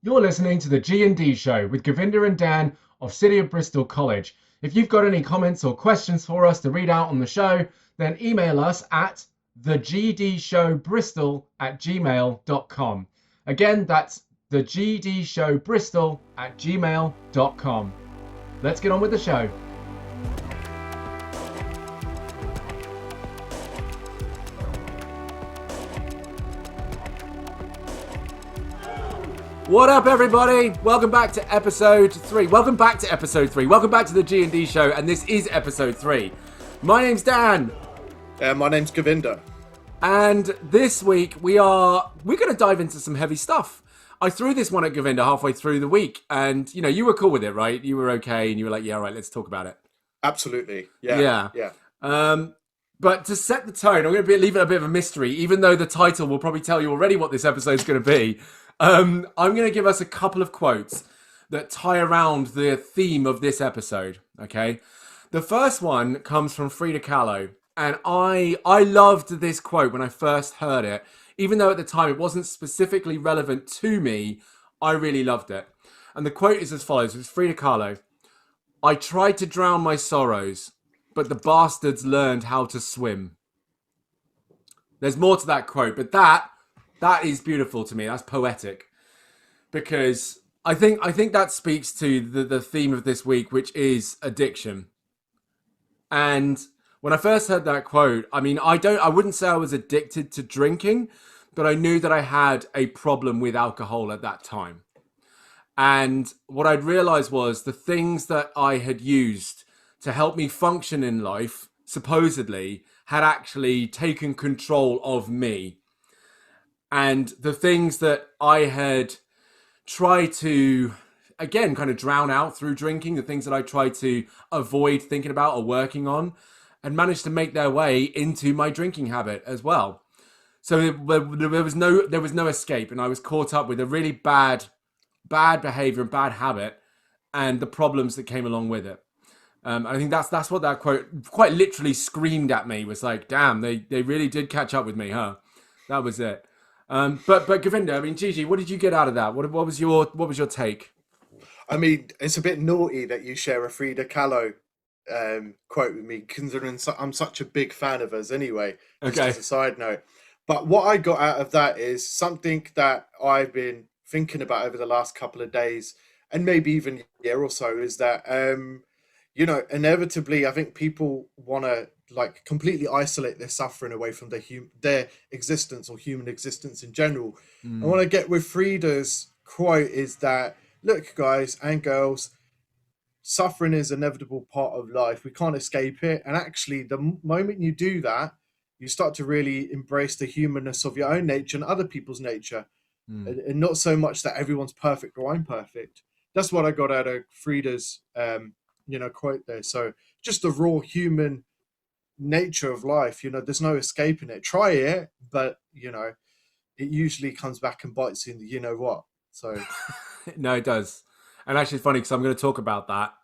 You're listening to the G&D show with Govinda and Dan of City of Bristol College. If you've got any comments or questions for us to read out on the show, then email us at thegdshowbristol@gmail.com. Again, that's thegdshowbristol@gmail.com. Let's get on with the show. What up, everybody? Welcome back to episode 3. Welcome back to the G&D show, and this is episode 3. My name's Dan. My name's Govinda. And this week we're going to dive into some heavy stuff. I threw this one at Govinda halfway through the week, and you were cool with it, right? You were okay, and you were like, yeah, all right, let's talk about it. Absolutely. Yeah. But to set the tone, I'm going to leave it a bit of a mystery, even though the title will probably tell you already what this episode's going to be. I'm going to give us a couple of quotes that tie around the theme of this episode, okay? The first one comes from Frida Kahlo, and I loved this quote when I first heard it. Even though at the time it wasn't specifically relevant to me, I really loved it. And the quote is as follows. It's Frida Kahlo. "I tried to drown my sorrows, but the bastards learned how to swim." There's more to that quote, but that is beautiful to me. That's poetic, because I think that speaks to the theme of this week, which is addiction. And when I first heard that quote, I mean, I wouldn't say I was addicted to drinking, but I knew that I had a problem with alcohol at that time. And what I'd realized was the things that I had used to help me function in life, supposedly, had actually taken control of me. And the things that I had tried to, again, kind of drown out through drinking, the things that I tried to avoid thinking about or working on, and managed to make their way into my drinking habit as well. So there was no escape, and I was caught up with a really bad behavior and bad habit, and the problems that came along with it. I think that's what that quote quite literally screamed at me. Was like, damn, they really did catch up with me, huh? That was it. But Govinda, I mean, Gigi, what did you get out of that? What was your take? I mean, it's a bit naughty that you share a Frida Kahlo quote with me, considering I'm such a big fan of hers anyway, just Okay. as a side note. But what I got out of that is something that I've been thinking about over the last couple of days, and maybe even a year or so, is that, inevitably, I think people want to like completely isolate their suffering away from their existence or human existence in general. And what I get with Frida's quote is that, look, guys and girls, suffering is an inevitable part of life. We can't escape it. And actually, the moment you do that, you start to really embrace the humanness of your own nature and other people's nature. And not so much that everyone's perfect or I'm perfect. That's what I got out of Frida's, quote there. So just the raw human nature of life, there's no escaping it. Try it, but, it usually comes back and bites you in the you-know-what. So... No, it does. And actually, it's funny because I'm going to talk about that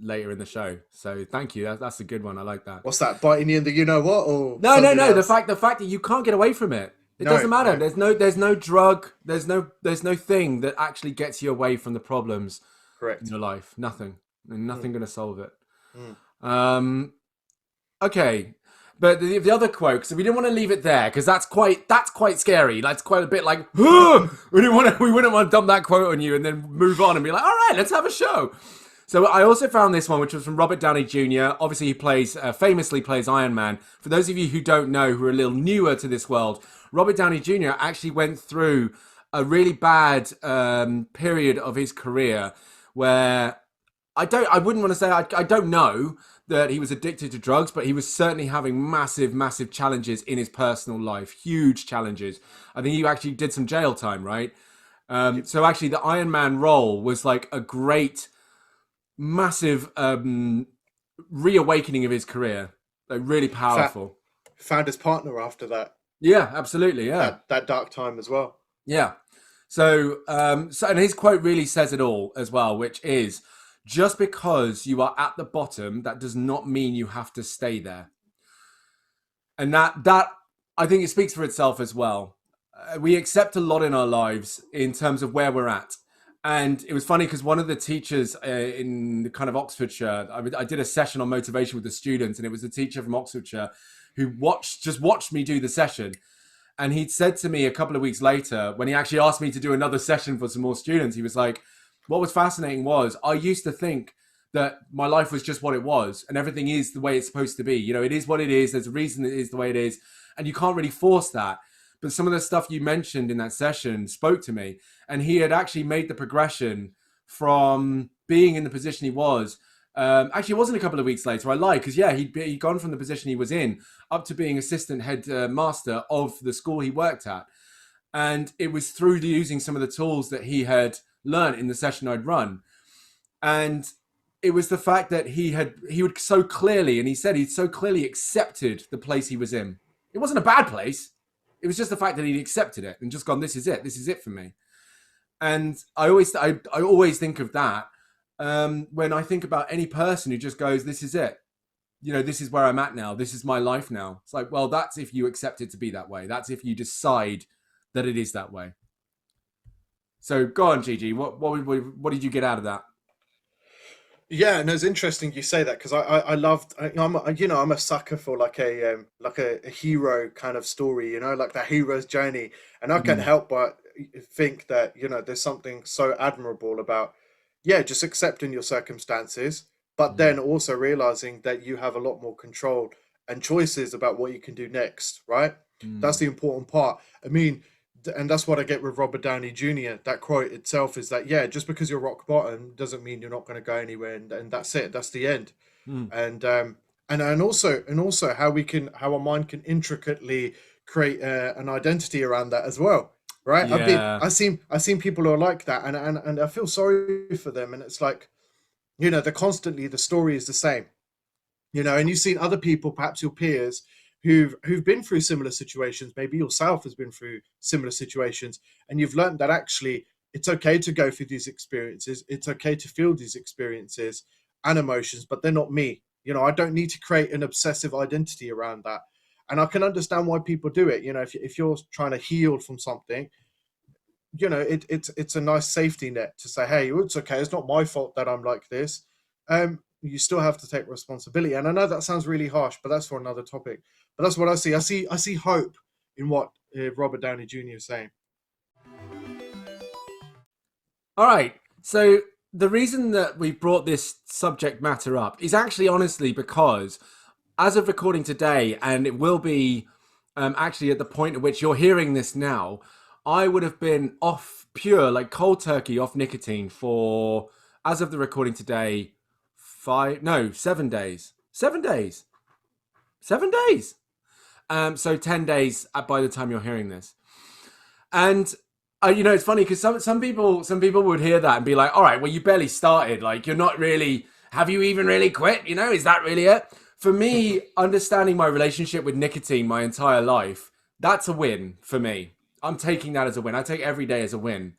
later in the show. So thank you. That's a good one. I like that. What's that? Biting you in the you-know-what? Or No. else? The fact that you can't get away from it. It doesn't matter. No. There's no drug. There's no thing that actually gets you away from the problems Correct. in your life. Nothing. And nothing going to solve it. Okay. But the other quote, because we didn't want to leave it there, because that's quite scary. That's quite a bit like, we wouldn't want to dump that quote on you and then move on and be like, all right, let's have a show. So I also found this one, which was from Robert Downey Jr. Obviously, he famously plays Iron Man. For those of you who don't know, who are a little newer to this world, Robert Downey Jr. actually went through a really bad period of his career where I wouldn't want to say, I don't know that he was addicted to drugs, but he was certainly having massive, massive challenges in his personal life. Huge challenges. I think he actually did some jail time, right? So actually the Iron Man role was like a great, massive reawakening of his career. Like really powerful. Found his partner after that. Yeah, absolutely. Yeah. That dark time as well. Yeah. So and his quote really says it all as well, which is, just because you are at the bottom, that does not mean you have to stay there. And that I think it speaks for itself as well. we accept a lot in our lives in terms of where we're at. And it was funny because one of the teachers in kind of Oxfordshire, I did a session on motivation with the students, and it was a teacher from Oxfordshire who just watched me do the session. And he'd said to me a couple of weeks later, when he actually asked me to do another session for some more students, he was like, what was fascinating was I used to think that my life was just what it was and everything is the way it's supposed to be. You know, it is what it is. There's a reason it is the way it is. And you can't really force that. But some of the stuff you mentioned in that session spoke to me. And he had actually made the progression from being in the position he was. Actually, it wasn't a couple of weeks later. I lied because, yeah, he'd gone from the position he was in up to being assistant head master of the school he worked at. And it was through using some of the tools that he had learned in the session I'd run. And it was the fact that he would so clearly, and he said he'd so clearly accepted the place he was in. It wasn't a bad place. It was just the fact that he'd accepted it and just gone, this is it for me. And I always think of that when I think about any person who just goes, this is it. You know, this is where I'm at now. This is my life now. It's like, well, that's if you accept it to be that way. That's if you decide that it is that way. So go on, Gigi. What did you get out of that? Yeah, and it's interesting you say that because I loved I'm a sucker for like a hero kind of story, like the hero's journey, and I can't help but think that there's something so admirable about just accepting your circumstances, but then also realizing that you have a lot more control and choices about what you can do next, right? That's the important part. I mean, and that's what I get with Robert Downey Jr. That quote itself is that, just because you're rock bottom doesn't mean you're not going to go anywhere, and that's it. That's the end. And also how our mind can intricately create an identity around that as well, right? Yeah. I've seen people who are like that, and I feel sorry for them. And it's like, they're constantly, the story is the same, and you've seen other people, perhaps your peers, who've been through similar situations. Maybe yourself has been through similar situations, and you've learned that actually it's okay to go through these experiences. It's okay to feel these experiences and emotions, but they're not me. I don't need to create an obsessive identity around that. And I can understand why people do it. If you're trying to heal from something, it's a nice safety net to say, hey, it's okay. It's not my fault that I'm like this. You still have to take responsibility. And I know that sounds really harsh, but that's for another topic. But that's what I see. I see hope in what Robert Downey Jr. is saying. All right. So the reason that we brought this subject matter up is actually honestly because as of recording today, and it will be actually at the point at which you're hearing this now, I would have been off pure, like cold turkey off nicotine for, as of the recording today, 7 days. 7 days. 7 days. So 10 days by the time you're hearing this. And it's funny because some people would hear that and be like, all right, well, you barely started. Like, you're not really, have you even really quit? Is that really it? For me, understanding my relationship with nicotine my entire life, that's a win for me. I'm taking that as a win. I take every day as a win.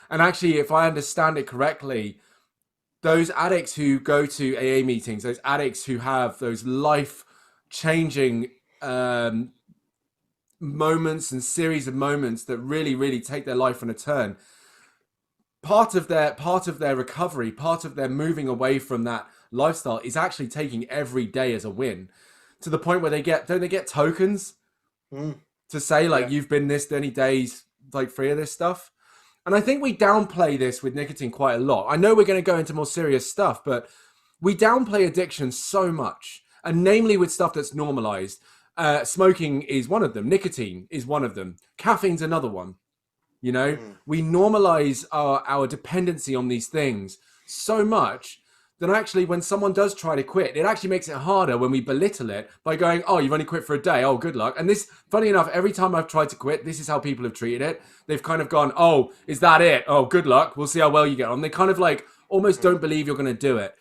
And actually, if I understand it correctly, those addicts who go to AA meetings, those addicts who have those life-changing moments and series of moments that really, really take their life on a turn, part of their recovery, part of their moving away from that lifestyle is actually taking every day as a win, to the point where they get tokens to say, like, you've been this many days, like, free of this stuff. And I think we downplay this with nicotine quite a lot. I know we're going to go into more serious stuff, but we downplay addiction so much, and namely with stuff that's normalized. Smoking is one of them. Nicotine is one of them. Caffeine's another one. We normalize our dependency on these things so much that actually when someone does try to quit, it actually makes it harder when we belittle it by going, oh, you've only quit for a day. Oh, good luck. And this, funny enough, every time I've tried to quit, this is how people have treated it. They've kind of gone, oh, is that it? Oh, good luck. We'll see how well you get on. They kind of like almost don't believe you're going to do it.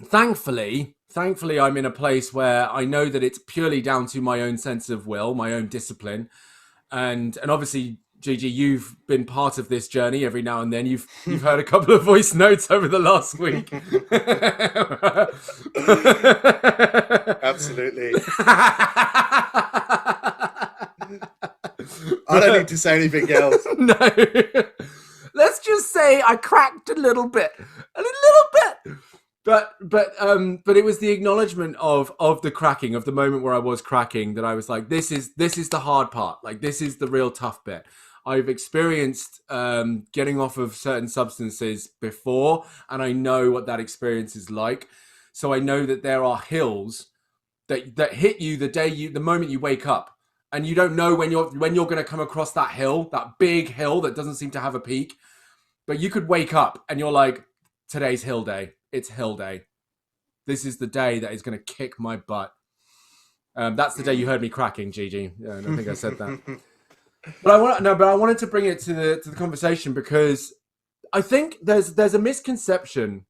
Thankfully, I'm in a place where I know that it's purely down to my own sense of will, my own discipline. And obviously, Gigi, you've been part of this journey every now and then. You've heard a couple of voice notes over the last week. Absolutely. I don't need to say anything else. No. Let's just say I cracked a little bit. A little bit. But it was the acknowledgement of the cracking, of the moment where I was cracking, that I was like, this is the hard part. Like, this is the real tough bit. I've experienced getting off of certain substances before, and I know what that experience is like. So I know that there are hills that hit you the moment you wake up, and you don't know when you're going to come across that hill, that big hill that doesn't seem to have a peak. But you could wake up and you're like, today's hill day. It's hill day. This is the day that is going to kick my butt. That's the day you heard me cracking, Gigi. Yeah, I don't think I said that. But I wanted to bring it to the conversation, because I think there's a misconception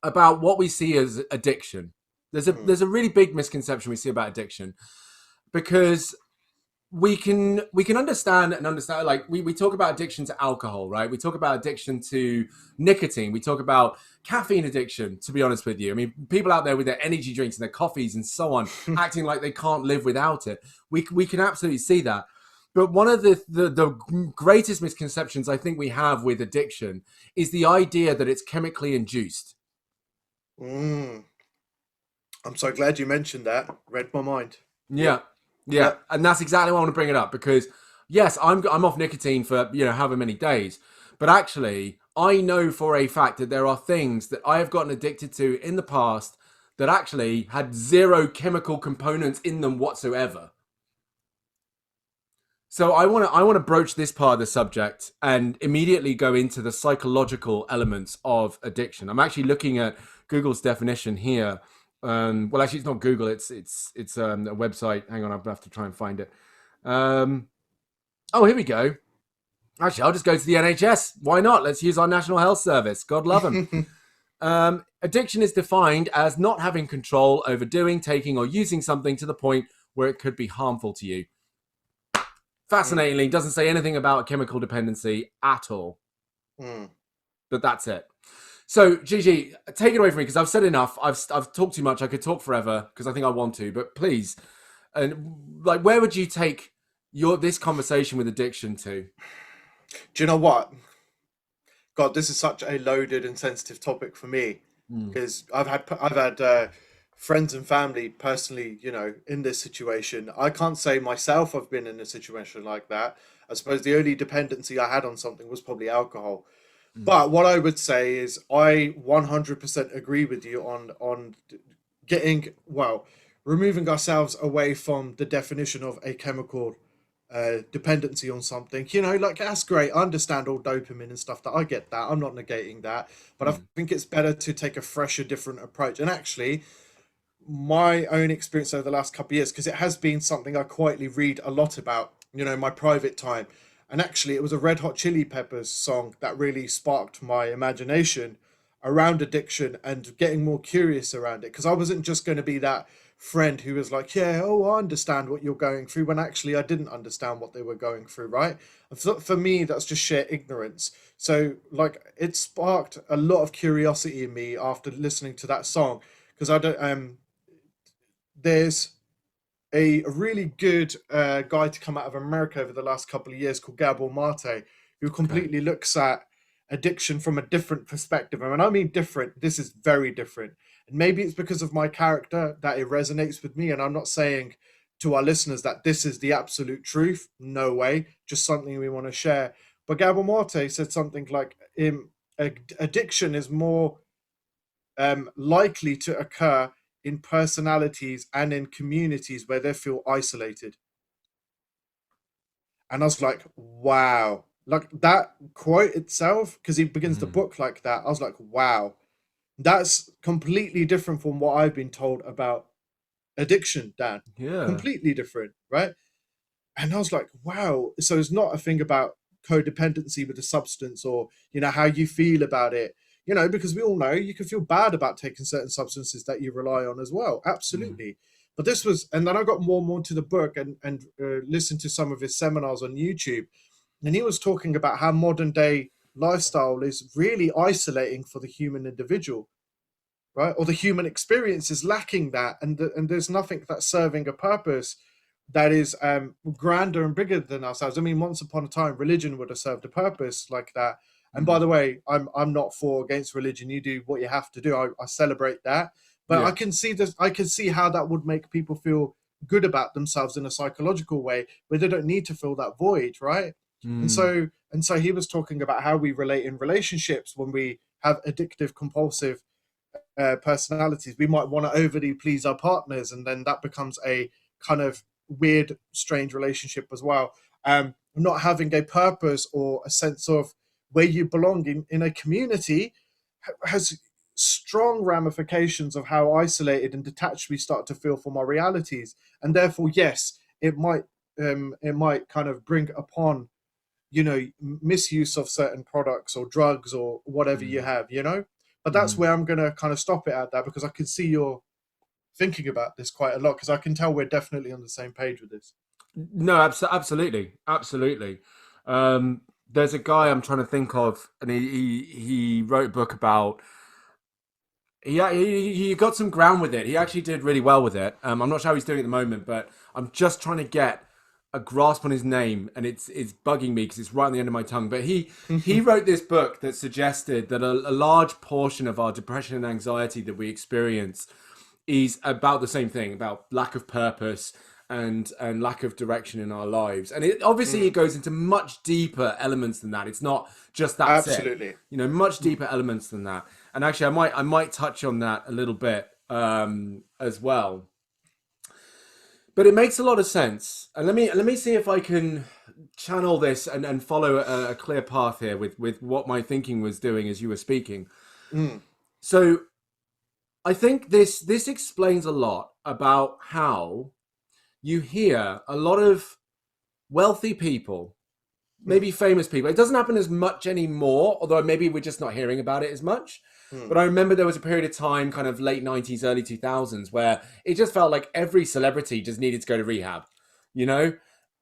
about what we see as addiction. There's a really big misconception we see about addiction, because we can understand, like we talk about addiction to alcohol, right? We talk about addiction to nicotine. We talk about caffeine addiction, to be honest with you. I mean, people out there with their energy drinks and their coffees and so on, acting like they can't live without it. We can absolutely see that. But one of the greatest misconceptions I think we have with addiction is the idea that it's chemically induced. I'm so glad you mentioned that. Read my mind. Yeah. And that's exactly why I want to bring it up, because yes, I'm off nicotine for, however many days, but actually I know for a fact that there are things that I have gotten addicted to in the past that actually had zero chemical components in them whatsoever. So I want to broach this part of the subject and immediately go into the psychological elements of addiction. I'm actually looking at Google's definition here. Well, actually, it's not Google. It's a website. Hang on, I'll have to try and find it. Oh, here we go. Actually, I'll just go to the NHS. Why not? Let's use our National Health Service. God love them. Addiction is defined as not having control over doing, taking, or using something to the point where it could be harmful to you. Fascinatingly, doesn't say anything about chemical dependency at all. But that's it. So, Gigi, take it away from me, because I've said enough. I've talked too much. I could talk forever because I think I want to. But please, and like, where would you take this conversation with addiction to? Do you know what? God, this is such a loaded and sensitive topic for me, because I've had friends and family personally, in this situation. I can't say myself I've been in a situation like that. I suppose the only dependency I had on something was probably alcohol. But what I would say is I 100% agree with you on removing ourselves away from the definition of a chemical dependency on something. Like, that's great. I understand all dopamine and stuff. That I get that. I'm not negating that. But I think it's better to take a fresher, different approach. And actually, my own experience over the last couple of years, because it has been something I quietly read a lot about, my private time. And actually, it was a Red Hot Chili Peppers song that really sparked my imagination around addiction and getting more curious around it. Because I wasn't just going to be that friend who was like, I understand what you're going through, when actually I didn't understand what they were going through, right? For me, that's just sheer ignorance. So, like, it sparked a lot of curiosity in me after listening to that song. Because there's a really good guy to come out of America over the last couple of years called Gabor Mate, who completely looks at addiction from a different perspective. And when I mean different, this is very different. And maybe it's because of my character that it resonates with me. And I'm not saying to our listeners that this is the absolute truth. No way. Just something we want to share. But Gabor Mate said something like, addiction is more likely to occur in personalities and in communities where they feel isolated. And I was like, wow. Like, that quote itself, because he begins the book like that, I was like, wow. That's completely different from what I've been told about addiction, Dan. Yeah. Completely different, right? And I was like, wow. So it's not a thing about codependency with a substance, or, how you feel about it. Because we all know you can feel bad about taking certain substances that you rely on as well. Absolutely. But this was, and then I got more and more into the book and listened to some of his seminars on YouTube. And he was talking about how modern day lifestyle is really isolating for the human individual, right? Or the human experience is lacking that. And there's nothing that's serving a purpose that is grander and bigger than ourselves. I mean, once upon a time, religion would have served a purpose like that. And by Mm. the way, I'm not for or against religion. You do what you have to do. I celebrate that, but I Yeah. can see this. I can see how that would make people feel good about themselves in a psychological way, where they don't need to fill that void, right? And Mm. so he was talking about how we relate in relationships when we have addictive, compulsive personalities. We might want to overly please our partners, and then that becomes a kind of weird, strange relationship as well. Not having a purpose or a sense of where you belong in a community has strong ramifications of how isolated and detached we start to feel from our realities, and therefore, yes, it might kind of bring upon misuse of certain products or drugs or whatever you Mm. have. But that's Mm. where I'm going to kind of stop it at that, because I can see you're thinking about this quite a lot, because I can tell we're definitely on the same page with this. No, absolutely, absolutely. There's a guy I'm trying to think of, and he wrote a book about. He got some ground with it. He actually did really well with it. I'm not sure how he's doing at the moment, but I'm just trying to get a grasp on his name, and it's bugging me because it's right on the end of my tongue. But he wrote this book that suggested that a large portion of our depression and anxiety that we experience is about the same thing, about lack of purpose and lack of direction in our lives. And it obviously it Mm, goes into much deeper elements than that. It's not just that's it. absolutely. Much Mm, deeper elements than that. And actually I might touch on that a little bit as well. But it makes a lot of sense. And let me see if I can channel this and follow a clear path here with what my thinking was doing as you were speaking. mm, So I think this explains a lot about how you hear a lot of wealthy people, mm, maybe famous people. It doesn't happen as much anymore, although maybe we're just not hearing about it as much. mm, But I remember there was a period of time, kind of late 90s, early 2000s, where it just felt like every celebrity just needed to go to rehab. You know,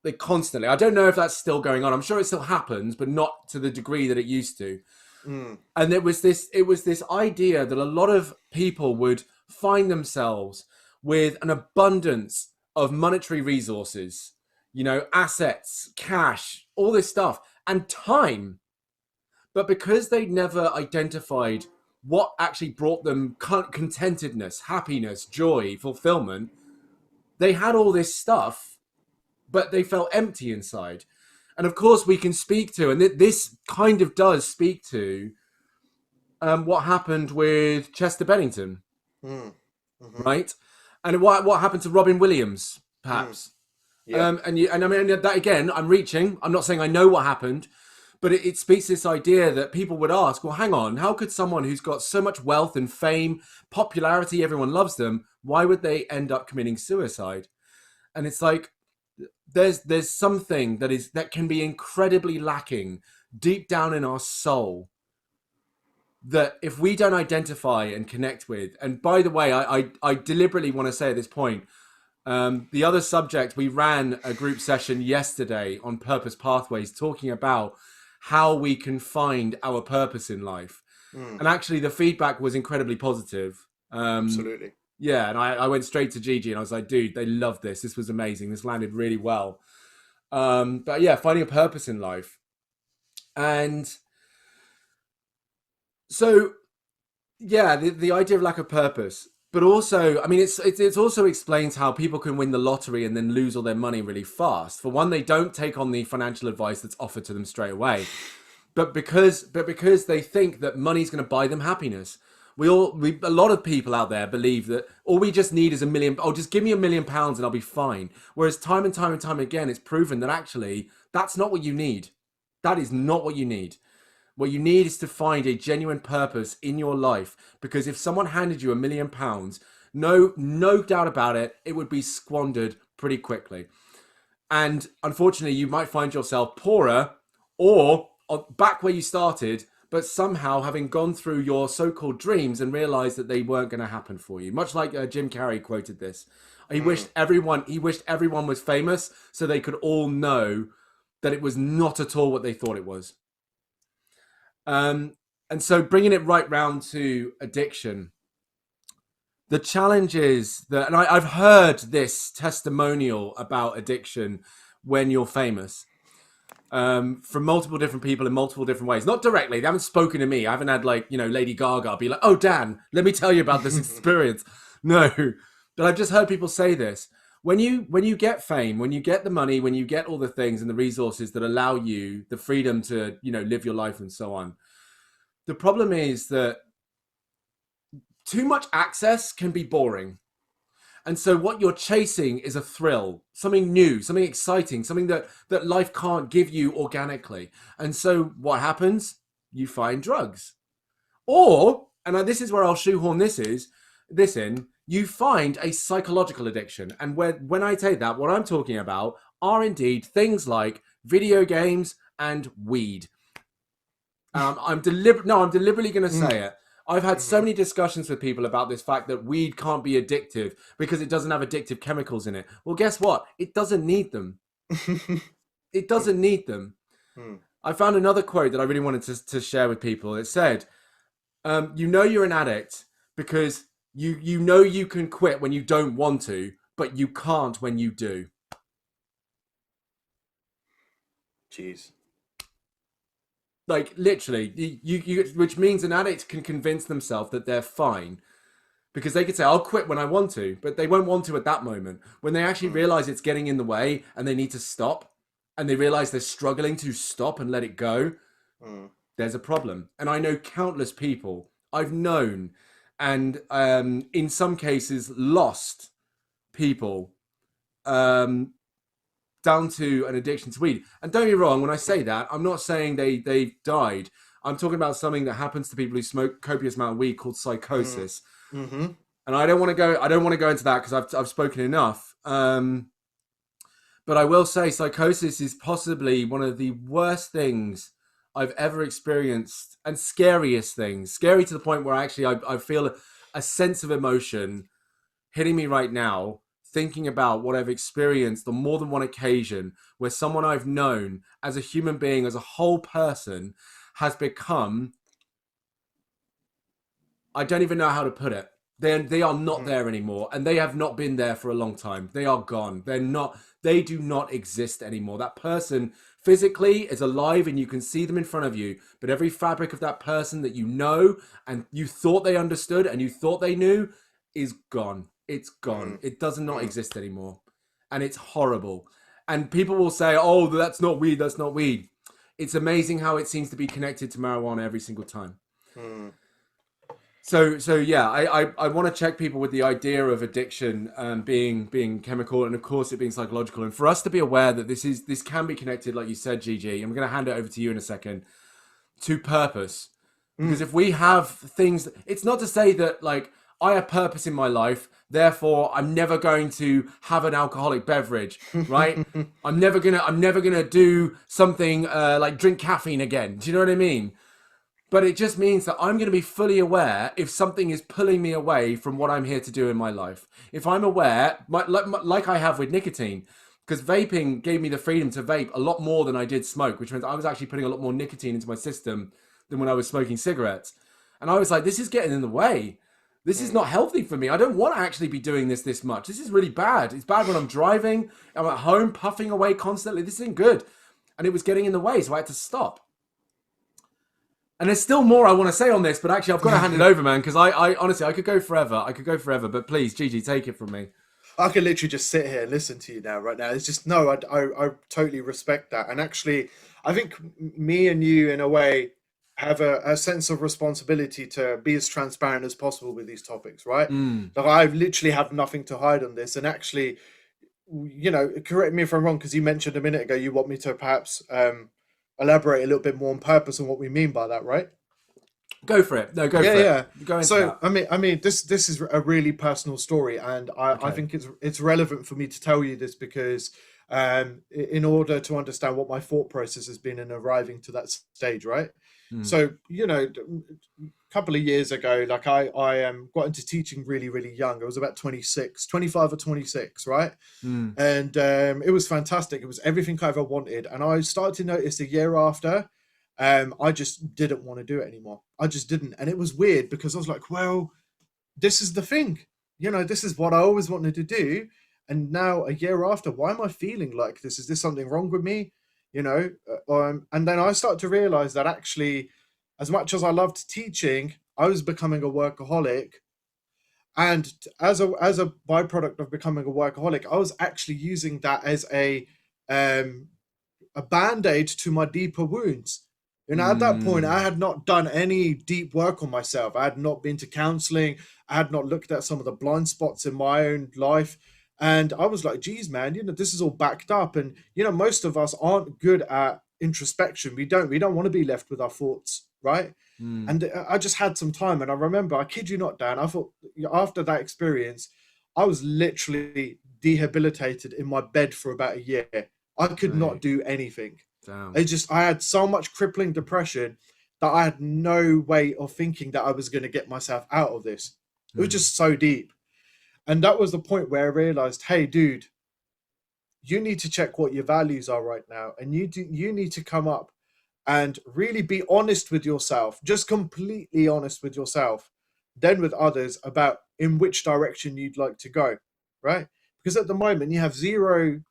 they constantly. I don't know if that's still going on. I'm sure it still happens, but not to the degree that it used to. mm, And it was this idea that a lot of people would find themselves with an abundance of monetary resources, assets, cash, all this stuff, and time. But because they never identified what actually brought them contentedness, happiness, joy, fulfillment, they had all this stuff, but they felt empty inside. And of course, we can speak to, and this kind of does speak to what happened with Chester Bennington, mm, mhm, right? And what happened to Robin Williams, mm. perhaps. Yeah. And I mean that again. I'm reaching. I'm not saying I know what happened, but it speaks to this idea that people would ask, well, hang on, how could someone who's got so much wealth and fame, popularity, everyone loves them, why would they end up committing suicide? And it's like there's something that can be incredibly lacking deep down in our soul that if we don't identify and connect with, and by the way, I deliberately want to say at this point, the other subject, we ran a group session yesterday on purpose pathways talking about how we can find our purpose in life. Mm, And actually the feedback was incredibly positive. absolutely. Yeah, and I went straight to Gigi and I was like, dude, they loved this. This was amazing. This landed really well. But yeah, finding a purpose in life. And so yeah, the idea of lack of purpose, but also, I mean, it's also explains how people can win the lottery and then lose all their money really fast. For one, they don't take on the financial advice that's offered to them straight away, but because they think that money's going to buy them happiness. A lot of people out there believe that all we just need is a million. Oh, just give me £1 million and I'll be fine. Whereas time and time and time again, it's proven that actually that's not what you need. That is not what you need. What you need is to find a genuine purpose in your life. Because if someone handed you £1 million, no doubt about it, it would be squandered pretty quickly. And unfortunately, you might find yourself poorer or back where you started, but somehow having gone through your so-called dreams and realized that they weren't going to happen for you. Much like Jim Carrey quoted this. Mm, He wished everyone was famous so they could all know that it was not at all what they thought it was. Um, and so bringing it right round to addiction, The challenge is that, and I've heard this testimonial about addiction when you're famous, from multiple different people in multiple different ways. Not directly, they haven't spoken to me. I haven't had like, Lady Gaga be like, "Oh, Dan, let me tell you about this experience." No, but I've just heard people say this. When you get fame, when you get the money, when you get all the things and the resources that allow you the freedom to, live your life and so on. The problem is that too much access can be boring. And so what you're chasing is a thrill, something new, something exciting, something that life can't give you organically. And so what happens? You find drugs. Or, and this is where I'll shoehorn this in, you find a psychological addiction. And when I say that, what I'm talking about are indeed things like video games and weed. I'm deliberately going to say it. I've had so many discussions with people about this fact that weed can't be addictive because it doesn't have addictive chemicals in it. Well, guess what? It doesn't need them. It doesn't need them. I found another quote that I really wanted to share with people. It said, you're an addict because you know you can quit when you don't want to, but you can't when you do. Jeez. Like literally, which means an addict can convince themselves that they're fine because they could say, "I'll quit when I want to," but they won't want to at that moment. When they actually realize it's getting in the way and they need to stop, and they realize they're struggling to stop and let it go, there's a problem. And I know countless people I've known, and in some cases lost people. Down to an addiction to weed. And don't get me wrong, when I say that, I'm not saying they've died. I'm talking about something that happens to people who smoke copious amount of weed called psychosis. And I don't want to go into that because I've spoken enough. But I will say psychosis is possibly one of the worst things I've ever experienced and scariest things. Scary to the point where actually I feel a sense of emotion hitting me right now, thinking about what I've experienced on more than one occasion where someone I've known as a human being, as a whole person, has become, I don't even know how to put it. They are not there anymore, and they have not been there for a long time. They are gone. They do not exist anymore. That person physically is alive and you can see them in front of you, but every fabric of that person that you know and you thought they understood and you thought they knew is gone. It's gone. It does not exist anymore. And it's horrible. And people will say, "Oh, that's not weed. That's not weed." It's amazing how it seems to be connected to marijuana every single time. So yeah, I want to check people with the idea of addiction being chemical and of course it being psychological. And for us to be aware that this can be connected, like you said, Gigi, I'm going to hand it over to you in a second, to purpose. Because if we have things, it's not to say that like, I have purpose in my life, therefore I'm never going to have an alcoholic beverage, right? I'm never gonna do something like drink caffeine again. Do you know what I mean? But it just means that I'm going to be fully aware if something is pulling me away from what I'm here to do in my life. If I'm aware, like I have with nicotine, because vaping gave me the freedom to vape a lot more than I did smoke, which means I was actually putting a lot more nicotine into my system than when I was smoking cigarettes. And I was like, this is getting in the way. This is not healthy for me. I don't want to actually be doing this much. This is really bad. It's bad when I'm driving. I'm at home puffing away constantly. This isn't good. And it was getting in the way, so I had to stop. And there's still more I want to say on this, but actually I've got to hand it over, man, because I honestly, I could go forever. But please, Gigi, take it from me. I could literally just sit here and listen to you right now. It's just, no, I totally respect that. And actually, I think me and you, in a way, have a sense of responsibility to be as transparent as possible with these topics, right? Like I literally have nothing to hide on this. And actually, correct me if I'm wrong, because you mentioned a minute ago you want me to perhaps elaborate a little bit more on purpose and what we mean by that, right? Go for it. No, go for it. Go into So that. I mean, this is a really personal story, and I think it's relevant for me to tell you this because in order to understand what my thought process has been in arriving to that stage, right? So, a couple of years ago, like I got into teaching really, really young. I was about 25 or 26, right? And it was fantastic. It was everything I ever wanted. And I started to notice a year after, I just didn't want to do it anymore. I just didn't. And it was weird because I was like, well, this is the thing. this is what I always wanted to do. And now a year after, why am I feeling like this? Is this something wrong with me? And then I start to realize that actually, as much as I loved teaching, I was becoming a workaholic. And as a byproduct of becoming a workaholic, I was actually using that as um, a band-aid to my deeper wounds. At that point, I Mm, had not done any deep work on myself. I had not been to counseling. I had not looked at some of the blind spots in my own life. And I was like, geez, man, this is all backed up. And, most of us aren't good at introspection. We don't want to be left with our thoughts, right? mm, And I just had some time. And I remember, I kid you not, Dan, I thought after that experience, I was literally debilitated in my bed for about a year. I could not mate, do anything. damn. I had so much crippling depression that I had no way of thinking that I was going to get myself out of this. It was Mm, just so deep. And that was the point where I realized, hey, dude, you need to check what your values are right now. And you need to come up and really be honest with yourself, just completely honest with yourself, then with others about in which direction you'd like to go, right? Because at the moment you have zero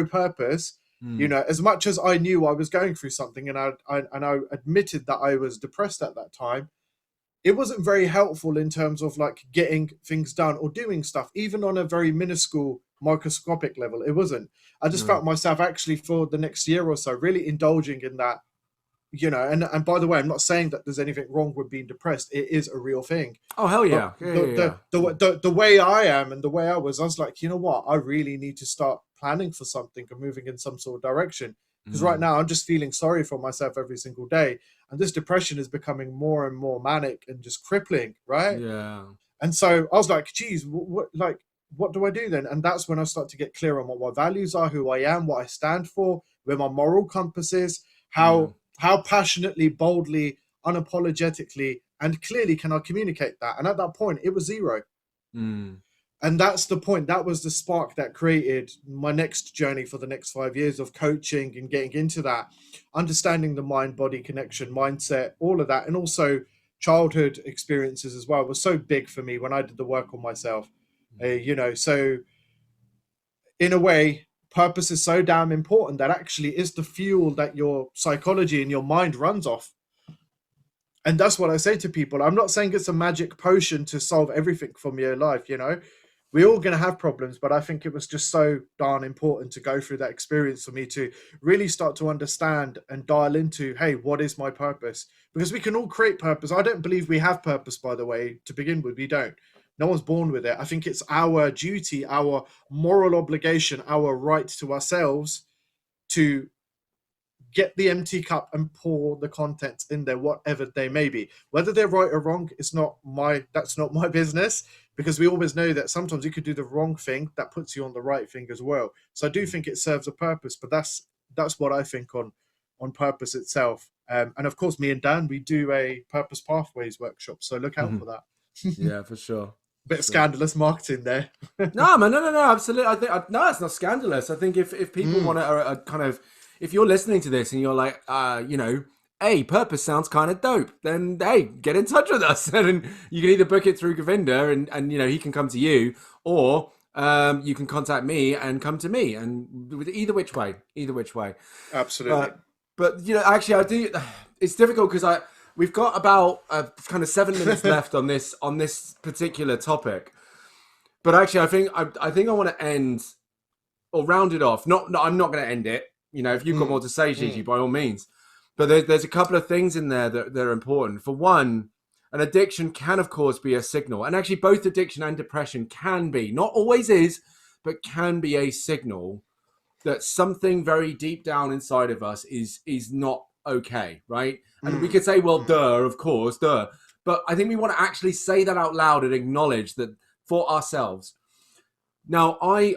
purpose. mm, As much as I knew I was going through something, and I admitted that I was depressed at that time, it wasn't very helpful in terms of like getting things done or doing stuff, even on a very minuscule microscopic level. It wasn't. I just no. felt myself actually for the next year or so really indulging in that. And by the way, I'm not saying that there's anything wrong with being depressed. It is a real thing. Oh, hell But yeah. Yeah, yeah, yeah. the way I am and the way I was like, you know what? I really need to start planning for something and moving in some sort of direction. Because right Mm, now I'm just feeling sorry for myself every single day. And this depression is becoming more and more manic and just crippling, right? yeah. And so I was like, geez, what do I do then? And that's when I start to get clear on what my values are, who I am, what I stand for, where my moral compass is, Yeah. how passionately, boldly, unapologetically, and clearly can I communicate that. And at that point, it was zero. Mm, And that's the point. That was the spark that created my next journey for the next 5 years of coaching and getting into that, understanding the mind body connection, mindset, all of that. And also childhood experiences as well was so big for me when I did the work on myself. So in a way, purpose is so damn important that actually is the fuel that your psychology and your mind runs off. And that's what I say to people. I'm not saying it's a magic potion to solve everything from your life. We're all going to have problems, but I think it was just so darn important to go through that experience for me to really start to understand and dial into, hey, what is my purpose? Because we can all create purpose. I don't believe we have purpose, by the way, to begin with. We don't. No one's born with it. I think it's our duty, our moral obligation, our right to ourselves to get the empty cup and pour the contents in there, whatever they may be. Whether they're right or wrong, that's not my business, because we always know that sometimes you could do the wrong thing that puts you on the right thing as well. So I do think it serves a purpose, but that's what I think on purpose itself. And of course, me and Dan, we do a purpose pathways workshop, so look out mm. for that. Yeah, for sure. Bit of Sure. scandalous marketing there. No, man, no, absolutely. I think no, it's not scandalous. I think if people Mm. want to kind of, if you're listening to this and you're like, hey, purpose sounds kind of dope, then hey, get in touch with us, and you can either book it through Govinda, and he can come to you, or you can contact me and come to me, and either which way, either which way. Absolutely. But actually, I do. It's difficult because we've got about kind of 7 minutes left on this particular topic. But actually, I think I want to end or round it off. No, I'm not going to end it. If you've got more Mm. to say, Gigi, Mm. by all means. But there's a couple of things in there that are important. For one, an addiction can, of course, be a signal, and actually, both addiction and depression can be, not always is, but can be a signal that something very deep down inside of us is not okay, right? And we Mm. could say, well, Mm. duh, of course, duh. But I think we want to actually say that out loud and acknowledge that for ourselves. Now, I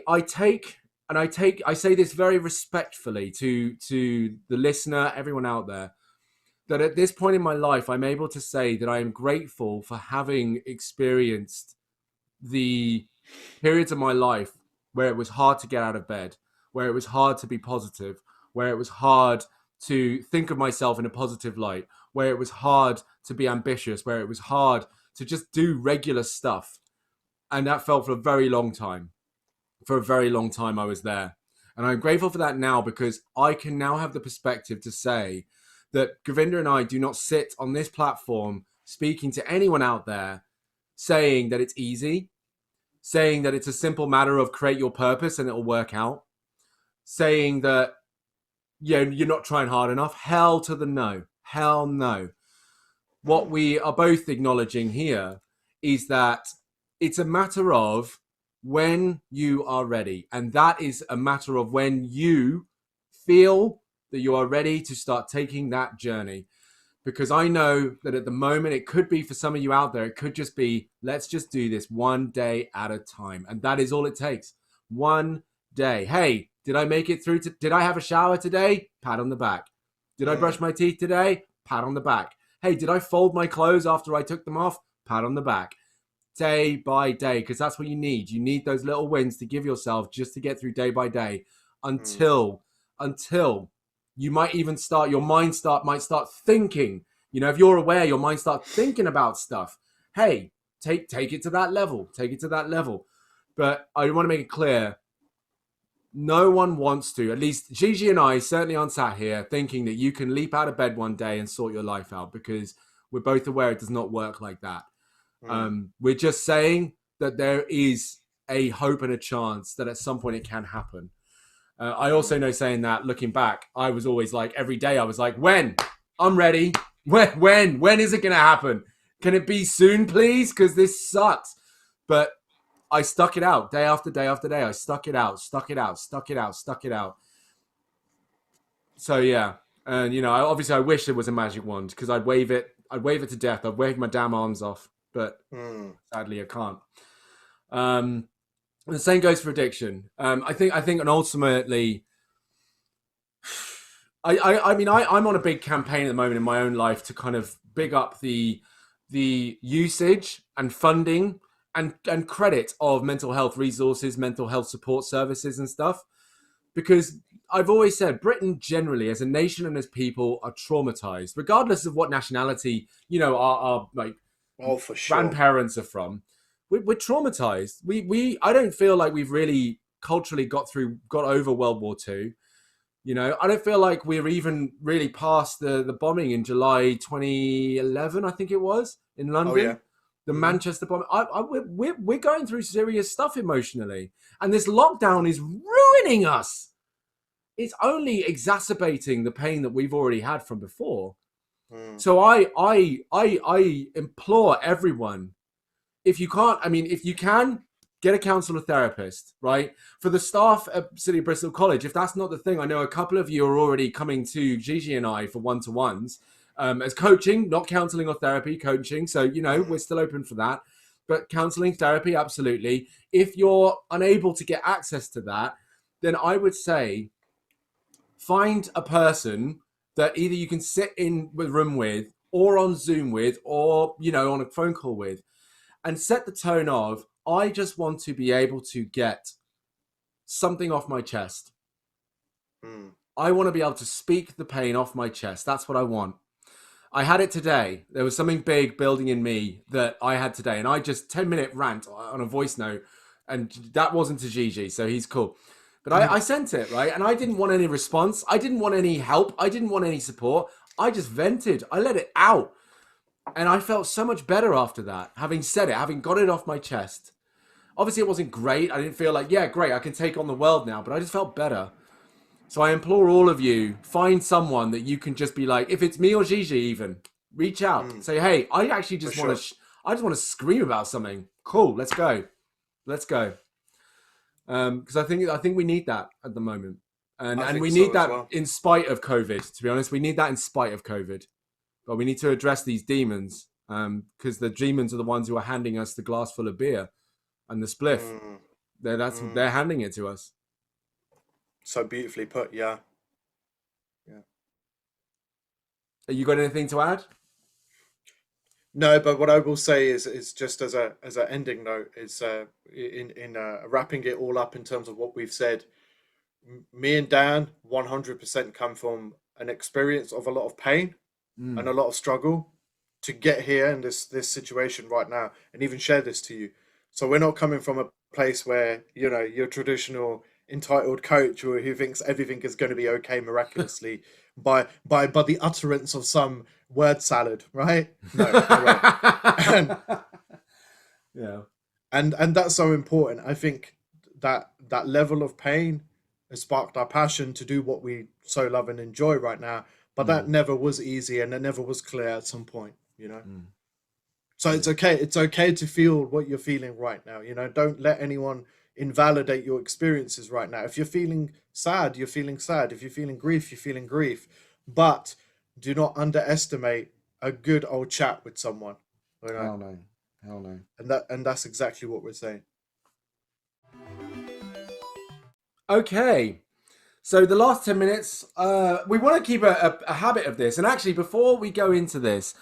say this very respectfully to the listener, everyone out there, that at this point in my life, I'm able to say that I am grateful for having experienced the periods of my life where it was hard to get out of bed, where it was hard to be positive, where it was hard to think of myself in a positive light, where it was hard to be ambitious, where it was hard to just do regular stuff. And that felt for a very long time. For a very long time, I was there. And I'm grateful for that now, because I can now have the perspective to say that Govinda and I do not sit on this platform speaking to anyone out there saying that it's easy, saying that it's a simple matter of create your purpose and it'll work out, saying that you're not trying hard enough. Hell to the no. Hell no. What we are both acknowledging here is that it's a matter of when you are ready. And that is a matter of when you feel that you are ready to start taking that journey. Because I know that at the moment, it could be for some of you out there, it could just be, let's just do this one day at a time. And that is all it takes. One day. Hey, did I make it through? Did I have a shower today? Pat on the back. Did I brush my teeth today? Pat on the back. Hey, did I fold my clothes after I took them off? Pat on the back. Day by day, because that's what you need. You need those little wins to give yourself just to get through day by day until you might even start, your mind might start thinking, if you're aware, your mind start thinking about stuff. Hey, take it to that level. Take it to that level. But I want to make it clear, no one wants to, at least Gigi and I certainly aren't sat here thinking that you can leap out of bed one day and sort your life out, because we're both aware it does not work like that. We're just saying that there is a hope and a chance that at some point it can happen. I also know, saying that, looking back, I was always like, every day I was like, when? I'm ready. When is it going to happen? Can it be soon, please? Because this sucks. But I stuck it out day after day after day. I stuck it out. So yeah. And, obviously I wish there was a magic wand, because I'd wave it to death. I'd wave my damn arms off. But sadly I can't. The same goes for addiction. I think, and ultimately, I'm on a big campaign at the moment in my own life to kind of big up the usage and funding and credit of mental health resources, mental health support services and stuff. Because I've always said Britain generally, as a nation and as people, are traumatized, regardless of what nationality, our like for sure. grandparents are from. We're traumatized. I don't feel like we've really culturally got over World War II. I don't feel like we're even really past the bombing in July 2011, I think it was, in London. Oh, yeah. The Manchester bombing. We're going through serious stuff emotionally. And this lockdown is ruining us. It's only exacerbating the pain that we've already had from before. So I implore everyone, if you can, get a counsellor therapist, right? For the staff at City of Bristol College, if that's not the thing, I know a couple of you are already coming to Gigi and I for one-to-ones as coaching, not counselling or therapy, coaching. So, we're still open for that. But counselling, therapy, absolutely. If you're unable to get access to that, then I would say find a person that either you can sit in the room with, or on Zoom with, or, on a phone call with, and set the tone of, I just want to be able to get something off my chest. I want to be able to speak the pain off my chest. That's what I want. I had it today. There was something big building in me that I had today. And I just 10-minute rant on a voice note. And that wasn't to Gigi, so he's cool. But I sent it, right? And I didn't want any response. I didn't want any help. I didn't want any support. I just vented. I let it out. And I felt so much better after that, having said it, having got it off my chest. Obviously, it wasn't great. I didn't feel like, yeah, great, I can take on the world now. But I just felt better. So I implore all of you, find someone that you can just be like, if it's me or Gigi even, reach out. Say, hey, I actually just want to, I just want to scream about something. Cool, let's go. Let's go. Because I think we need that at the moment. And we need that in spite of COVID, to be honest. We need that in spite of COVID. But we need to address these demons, because the demons are the ones who are handing us the glass full of beer and the spliff. They're handing it to us. So beautifully put, yeah. You got anything to add? No, but what I will say is just as an ending note is in wrapping it all up in terms of what we've said. Me and Dan 100% come from an experience of a lot of pain and a lot of struggle to get here in this situation right now and even share this to you. So we're not coming from a place where, your traditional entitled coach or who thinks everything is going to be okay miraculously by the utterance of some word salad, right? No, no way. And Yeah. and that's so important. I think that level of pain has sparked our passion to do what we so love and enjoy right now. But that never was easy, and it never was clear at some point, So it's okay. It's okay to feel what you're feeling right now. Don't let anyone invalidate your experiences right now. If you're feeling sad, you're feeling sad. If you're feeling grief, you're feeling grief. But do not underestimate a good old chat with someone. Hell no. Hell no. And that's exactly what we're saying. Okay. So the last 10 minutes, we want to keep a habit of this. And actually, before we go into this,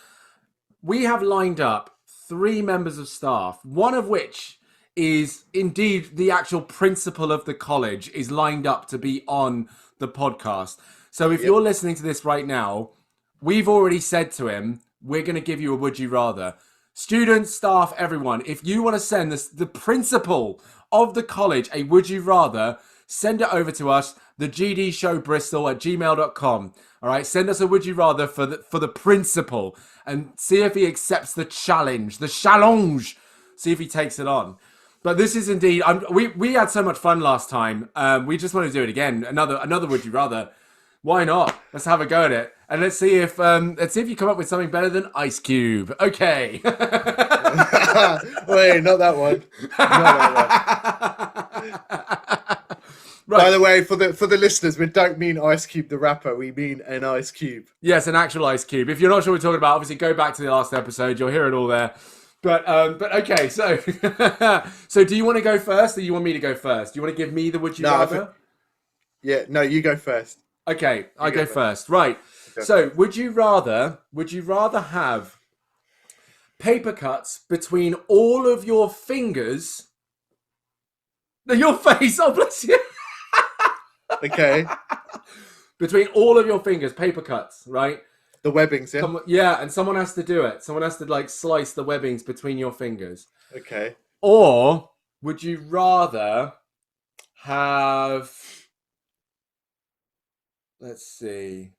we have lined up 3 members of staff, one of which is indeed the actual principal of the college, is lined up to be on the podcast. So if you're listening to this right now, we've already said to him, we're going to give you a would you rather. Students, staff, everyone, if you want to send the principal of the college a would you rather, send it over to us, thegdshowbristol@gmail.com. All right, send us a would you rather for the principal and see if he accepts the challenge. See if he takes it on. But this is indeed, we had so much fun last time. We just want to do it again. Another would you rather. Why not? Let's have a go at it, and let's see if you come up with something better than Ice Cube. Okay. Wait, not that one. Right. By the way, for the listeners, we don't mean Ice Cube the rapper. We mean an ice cube. Yes, an actual ice cube. If you're not sure what we're talking about, obviously go back to the last episode. You'll hear it all there. But okay, so so do you want to go first, or do you want me to go first? Do you want to give me the would you rather? No, you go first. Okay, I go first. Right. Okay. So would you rather have paper cuts between all of your fingers? No, your face. Oh, bless you. Okay. Between all of your fingers, paper cuts, right? The webbings, yeah? And someone has to do it. Someone has to, slice the webbings between your fingers. Okay. Or would you rather have... Let's see.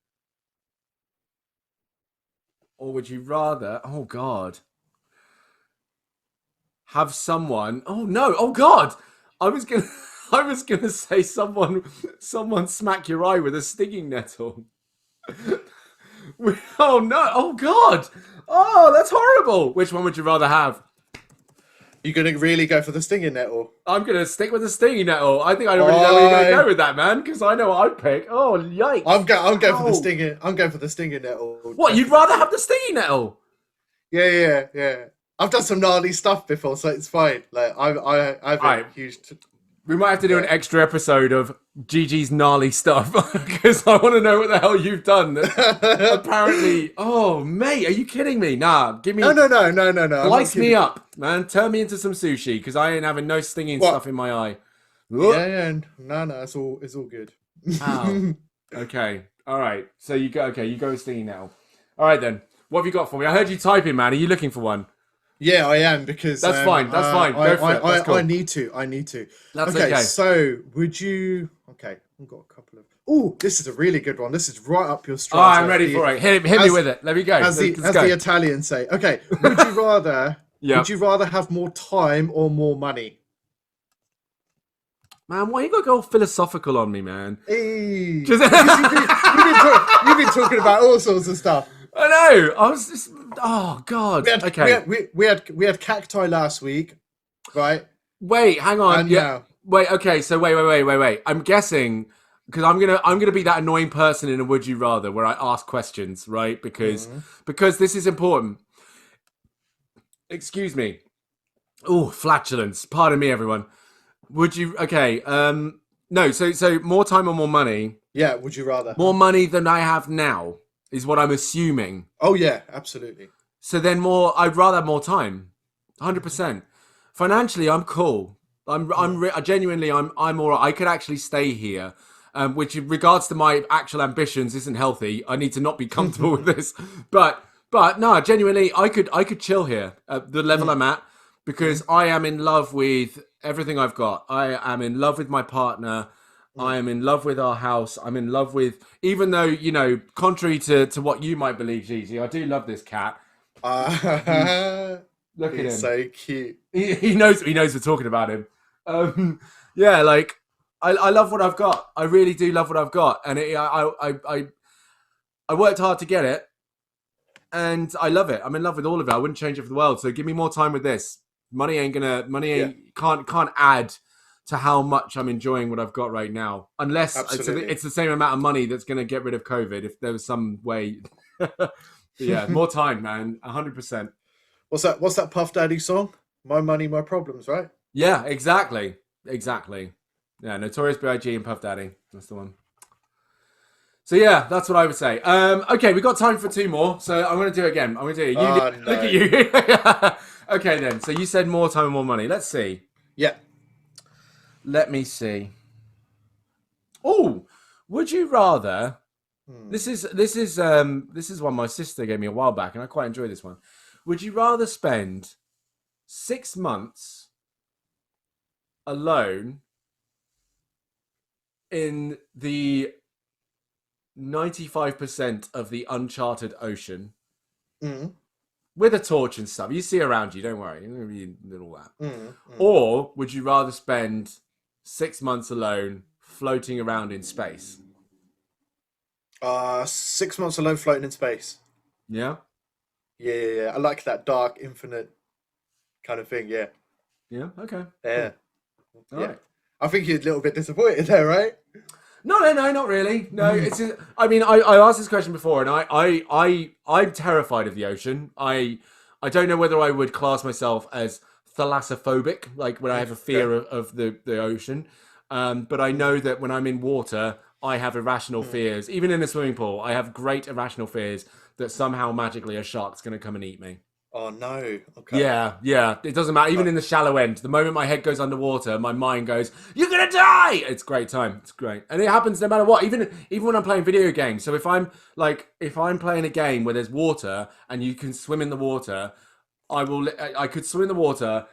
Or would you rather... Oh, God. Have someone... Oh, no. Oh, God. I was gonna say someone smack your eye with a stinging nettle. Oh no! Oh God! Oh, that's horrible. Which one would you rather have? You're gonna really go for the stinging nettle? I'm gonna stick with the stinging nettle. I think I already know where you're gonna go with that, man. Because I know what I'd pick. Oh yikes! I'm going for the stinging. I'm going for the stinging nettle. What? You'd rather have the stinging nettle? Yeah. I've done some gnarly stuff before, so it's fine. I've a huge. We might have to do an extra episode of Gigi's gnarly stuff because I want to know what the hell you've done. Apparently, oh mate, are you kidding me? Nah, give me. No. Slice me up, man. Turn me into some sushi because I ain't having no stinging stuff in my eye. Yeah. No, it's all good. Ow. Okay, all right. So you go. Okay, you go with stinging now. All right then. What have you got for me? I heard you typing, man. Are you looking for one? Yeah, I am because that's fine. That's fine. Go for it. That's cool. I need to. That's okay. So would you? Okay, I've got a couple of. Oh, this is a really good one. This is right up your street. Oh, I'm ready for it. Hit me with it. Let me go. As the Italians say. Okay, would you rather? Would you rather have more time or more money? Man, why you gotta go all philosophical on me, man? Hey, you've been talking about all sorts of stuff. I know. I was just. Oh God. We had cacti last week, right? Wait, hang on. And yeah. Wait. Okay. So wait. I'm guessing because I'm gonna be that annoying person in a would you rather where I ask questions, right? Because this is important. Excuse me. Oh, flatulence. Pardon me, everyone. Would you? Okay. No. So more time or more money? Yeah. Would you rather more money than I have now? Is what I'm assuming. Oh yeah, absolutely. So then I'd rather have more time. 100%. Financially, I'm cool. I'm genuinely, I'm all right. I could actually stay here, which in regards to my actual ambitions isn't healthy. I need to not be comfortable with this. But no, genuinely, I could chill here at the level I'm at. because I am in love with everything I've got. I am in love with my partner. I am in love with our house. I'm in love with, even though, contrary to what you might believe, Gigi, I do love this cat. Look at He's him. so cute. He knows we're talking about him. Yeah, like I love what I've got. I really do love what I've got, and I worked hard to get it, and I love it. I'm in love with all of it. I wouldn't change it for the world. So give me more time with this. Money can't add to how much I'm enjoying what I've got right now, unless it's the same amount of money that's going to get rid of COVID. If there was some way, yeah, more time, man, 100%. What's that Puff Daddy song? My money, my problems, right? Yeah, exactly. Yeah, Notorious B.I.G. and Puff Daddy. That's the one. So yeah, that's what I would say. Okay, we got time for 2 more, so I'm going to do it again. I'm going to do it. Look at you. Okay, then. So you said more time and more money. Let's see. Yeah. Let me see. Oh, would you rather? This is one my sister gave me a while back, and I quite enjoy this one. Would you rather spend 6 months alone in the 95% of the uncharted ocean with a torch and stuff? You see around you, don't worry. You're going to be all that. Or would you rather spend 6 months alone floating around in space? 6 months alone floating in space. Yeah? Yeah. I like that dark, infinite kind of thing, yeah. Yeah, okay. Yeah. Cool. All right. I think you're a little bit disappointed there, right? No, not really. No, it's just, I mean, I asked this question before, and I'm terrified of the ocean. I don't know whether I would class myself as thalassophobic, like when I have a fear of the ocean. But I know that when I'm in water, I have irrational fears. Even in a swimming pool, I have great irrational fears that somehow magically a shark's going to come and eat me. Oh no. Okay. Yeah. It doesn't matter. Even in the shallow end, the moment my head goes underwater, my mind goes, "You're gonna die!" It's a great time. It's great, and it happens no matter what. Even when I'm playing video games. So if I'm playing a game where there's water and you can swim in the water, I could swim in the water,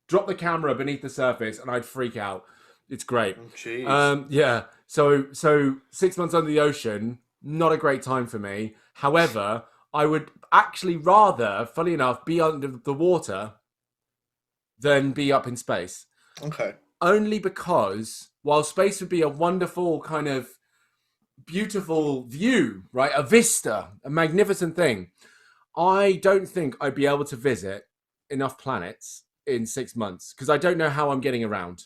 drop the camera beneath the surface, and I'd freak out. It's great. Oh, jeez. Yeah. So 6 months under the ocean, not a great time for me. However, I would actually rather, funny enough, be under the water than be up in space. Okay. Only because while space would be a wonderful kind of beautiful view, right? A vista, a magnificent thing. I don't think I'd be able to visit enough planets in 6 months because I don't know how I'm getting around.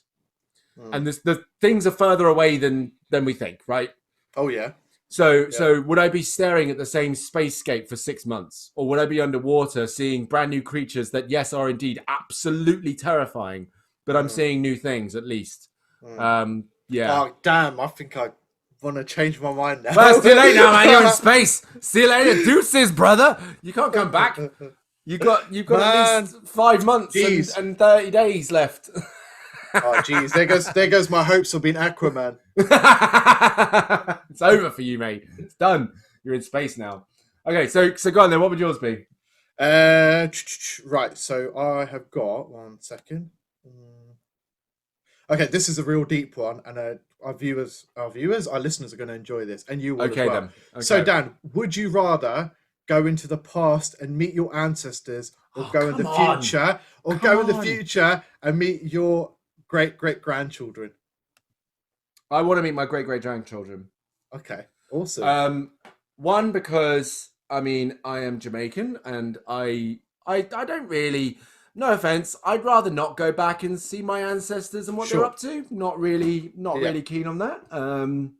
And the things are further away than we think, right? Oh yeah. So would I be staring at the same spacescape for 6 months? Or would I be underwater seeing brand new creatures that, yes, are indeed absolutely terrifying, but I'm seeing new things at least. Yeah. Oh, damn. I think I want to change my mind now. Well, it's too late now, man. You're in space. See you later. Deuces, brother. You can't come back. You've got at least 5 months and 30 days left. Oh, geez. There goes my hopes of being Aquaman. It's over for you, mate. It's done. You're in space now. Okay, so go on then. What would yours be? Right. So I have got 1 second. Okay, this is a real deep one, and our listeners are going to enjoy this, and you will as well. Then. Okay. So, Dan, would you rather go into the past and meet your ancestors, or go in the future, and meet your great-great-grandchildren? I want to meet my great-great-grandchildren. Okay, awesome. One, because I mean I am Jamaican, and I don't really. No offense, I'd rather not go back and see my ancestors and what they're up to. Not really keen on that. No,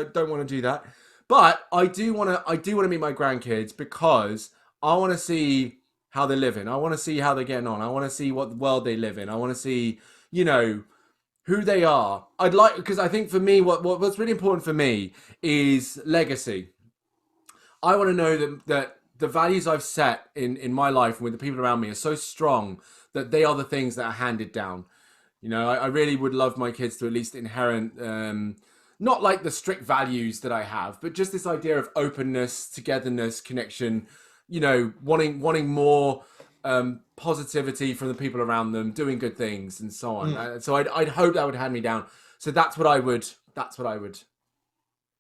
don't want to do that. But I do want to meet my grandkids because I want to see how they're living. I want to see how they're getting on. I want to see what world they live in. I want to see, who they are. I'd like, because I think for me, what's really important for me is legacy. I want to know that the values I've set in my life and with the people around me are so strong that they are the things that are handed down. I really would love my kids to at least inherit, not like the strict values that I have, but just this idea of openness, togetherness, connection, wanting more positivity from the people around them, doing good things, and so on. So I'd hope that would hand me down. So that's what I would.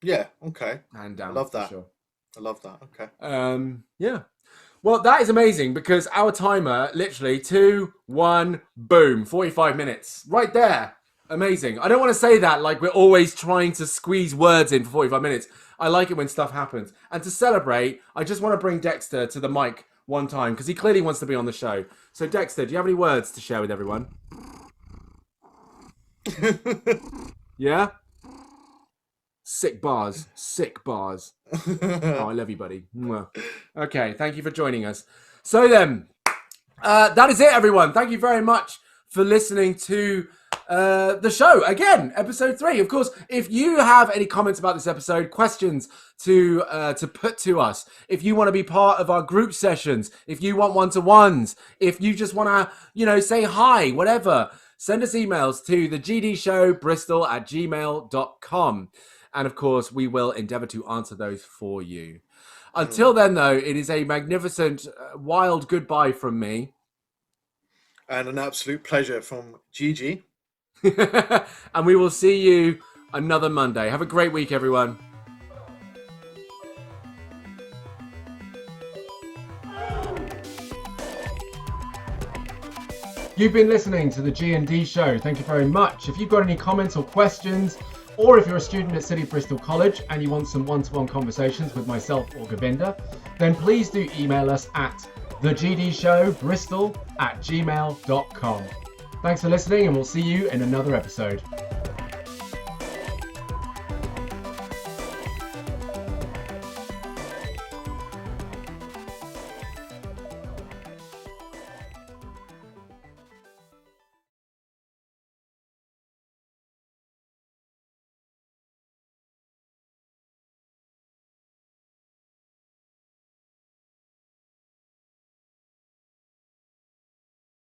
Yeah. Okay. Hand down. I love that. Sure. I love that. Okay. Yeah. Well, that is amazing because our timer, literally 2, 1, boom, 45 minutes. Right there. Amazing. I don't want to say that like we're always trying to squeeze words in for 45 minutes. I like it when stuff happens. And to celebrate, I just want to bring Dexter to the mic one time because he clearly wants to be on the show. So Dexter, do you have any words to share with everyone? Yeah? Sick bars. Oh, I love you, buddy. Okay, thank you for joining us. So then, that is it, everyone. Thank you very much for listening to the show. Again, episode 3. Of course, if you have any comments about this episode, questions to put to us, if you want to be part of our group sessions, if you want one-to-ones, if you just want to, say hi, whatever, send us emails to thegdshowbristol@gmail.com. And of course, we will endeavor to answer those for you. Until then, though, it is a magnificent, wild goodbye from me. And an absolute pleasure from Gigi. And we will see you another Monday. Have a great week, everyone. You've been listening to the G&D show. Thank you very much. If you've got any comments or questions, or if you're a student at City Bristol College and you want some one-to-one conversations with myself or Govinda, then please do email us at thegdshowbristol@gmail.com. Thanks for listening and we'll see you in another episode.